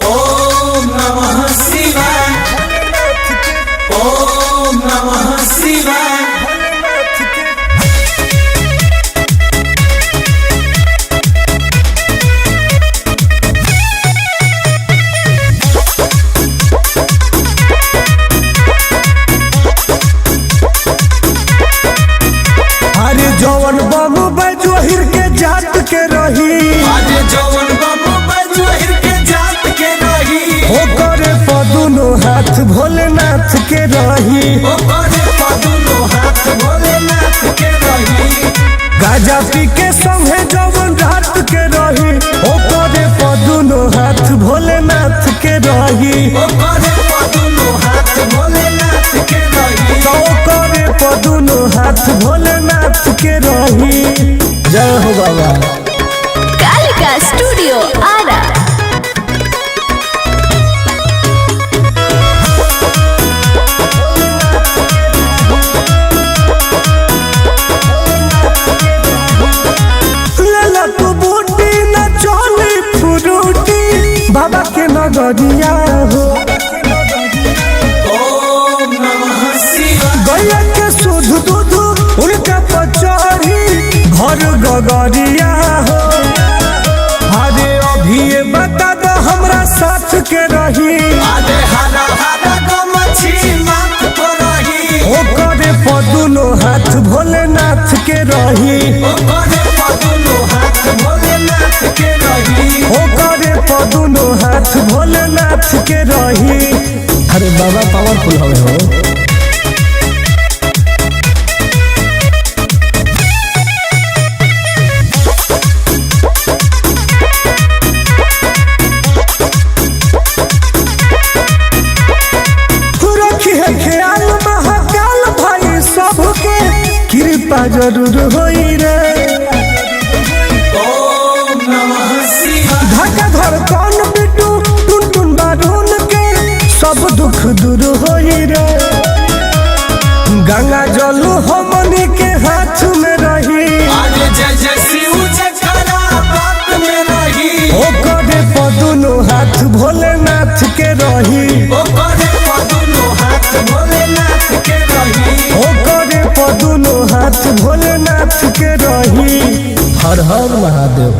ओम नमः शिवाय। ओम नमः शिवाय। अरे जवन बाबू बजोहिर के जात के रही, अरे जवन बाबू बजोहिर के जात के रही, ओकरे पदुनो हाथ भोलेनाथ के रही। ओकरे पदुनो हाथ भोलेनाथ के रही। गाजा पी के संगे जवन रात के रही, ओकरे पदुनो हाथ भोलेनाथ के रही। ओकरे पदुनो हाथ भोलेनाथ के रही। तो ओकरे पदुनो हाथ भोलेनाथ के रही। जय हो बाबा। कालिका स्टूडियो आरा। लेला तू बूटी न चली फ्रूटी, बाबा के नगरिया हो। ओम नमः शिवाय। गैया के शुद्ध दूध उनका पचड़ी, घर गगरिया हो। अरे अभी ये बता दो हमरा साथ के रही, अरे हरा हरा गमछी माथ पर रही। ओकरे पदुनो हाथ भोलेनाथ के रही। ओकरे पदुनो हाथ भोलेनाथ के रही। ओकरे पदुनो हाथ भोलेनाथ के रही। अरे बाबा पावरफुल हवे हो। रखी है ख्याल महाकाल भाई सबके, कृपा जरूर होई रे। ओम नमः शिवाय। धक्का धड़कन बिटू टुन टुन बारून के, सब दुख दूर होई रे। गंगा जल हमनी के हाथ में रही, अरे जय जय शिव जकरा बात में रही। ओकरे पदुनो हाथ भोलेनाथ के रही। ओकरे पदुनो हाथ भोलेनाथ के रही। ओकरे पदुनो हाथ भोलेनाथ के रही। हर हर महादेव।